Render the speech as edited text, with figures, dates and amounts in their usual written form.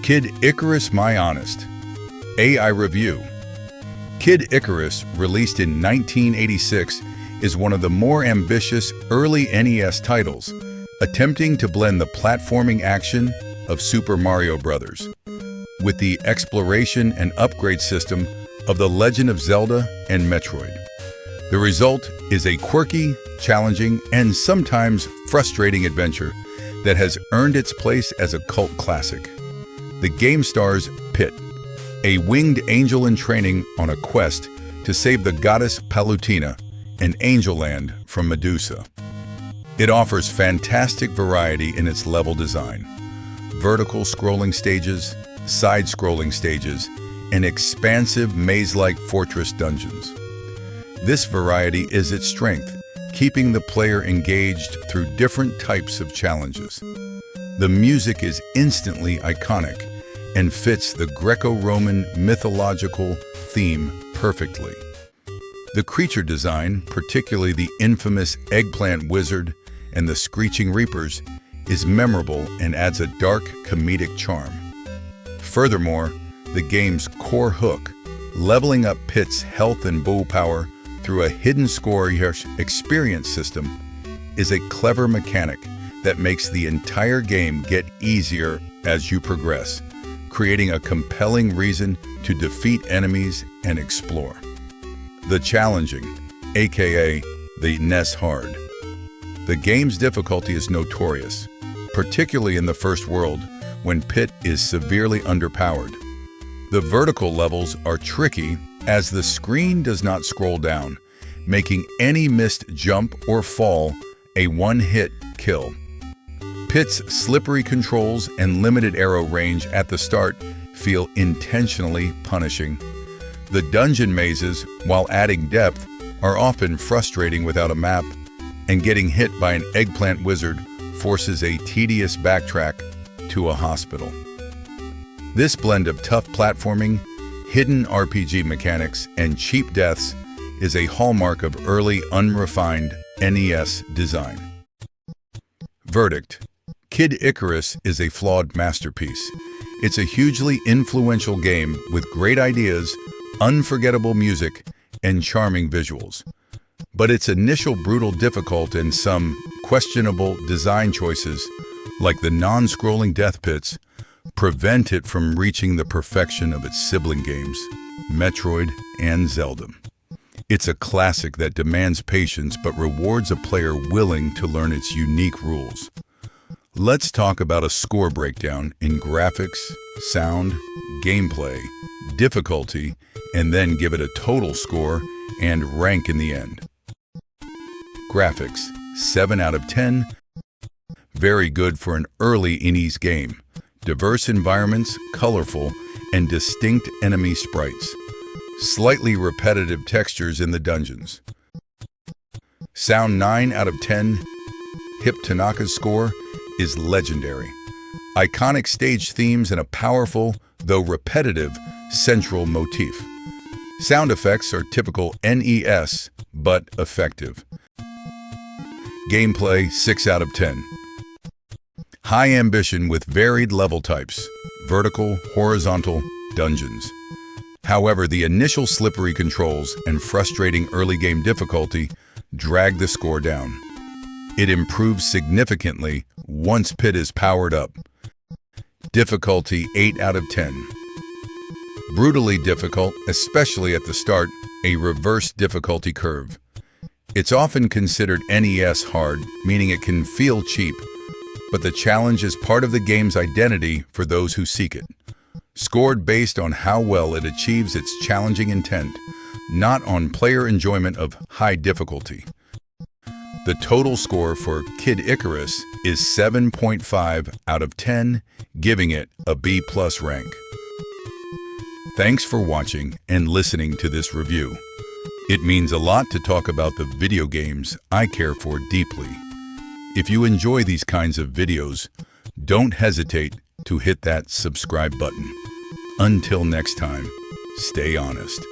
Kid Icarus My Honest AI Review. Kid Icarus, released in 1986, is one of the more ambitious early NES titles, attempting to blend the platforming action of Super Mario Bros. With the exploration and upgrade system of The Legend of Zelda and Metroid. The result is a quirky, challenging, and sometimes frustrating adventure that has earned its place as a cult classic. The game stars Pit, a winged angel in training on a quest to save the goddess Palutena and Angel Land from Medusa. It offers fantastic variety in its level design, vertical scrolling stages, side-scrolling stages, and expansive maze-like fortress dungeons. This variety is its strength, keeping the player engaged through different types of challenges. The music is instantly iconic and fits the Greco-Roman mythological theme perfectly. The creature design, particularly the infamous eggplant wizard and the screeching reapers, is memorable and adds a dark comedic charm. Furthermore, the game's core hook, leveling up Pit's health and bow power through a hidden score experience system, is a clever mechanic that makes the entire game get easier as you progress, creating a compelling reason to defeat enemies and explore. The challenging, aka the NES hard. The game's difficulty is notorious, particularly in the first world when Pit is severely underpowered. The vertical levels are tricky as the screen does not scroll down, making any missed jump or fall a one-hit kill. Pit's slippery controls and limited arrow range at the start feel intentionally punishing. The dungeon mazes, while adding depth, are often frustrating without a map, and getting hit by an eggplant wizard forces a tedious backtrack to a hospital. This blend of tough platforming, hidden RPG mechanics, and cheap deaths is a hallmark of early unrefined NES design. Verdict: Kid Icarus is a flawed masterpiece. It's a hugely influential game with great ideas, unforgettable music, and charming visuals. But its initial brutal difficulty and some questionable design choices, like the non-scrolling death pits, prevent it from reaching the perfection of its sibling games, Metroid and Zelda. It's a classic that demands patience but rewards a player willing to learn its unique rules. Let's talk about a score breakdown in graphics, sound, gameplay, difficulty, and then give it a total score and rank in the end. Graphics, 7 out of 10. Very good for an early NES game. Diverse environments, colorful, and distinct enemy sprites. Slightly repetitive textures in the dungeons. Sound, 9 out of 10. Hip Tanaka's score is legendary. Iconic stage themes and a powerful, though repetitive, central motif. Sound effects are typical NES, but effective. Gameplay, 6 out of 10. High ambition with varied level types, vertical, horizontal, dungeons. However, the initial slippery controls and frustrating early game difficulty drag the score down. It improves significantly once Pit is powered up. Difficulty, 8 out of 10. Brutally difficult, especially at the start, a reverse difficulty curve. It's often considered NES hard, meaning it can feel cheap, but the challenge is part of the game's identity for those who seek it. Scored based on how well it achieves its challenging intent, not on player enjoyment of high difficulty. The total score for Kid Icarus is 7.5 out of 10, giving it a B+ rank. Thanks for watching and listening to this review. It means a lot to talk about the video games I care for deeply. If you enjoy these kinds of videos, don't hesitate to hit that subscribe button. Until next time, stay honest.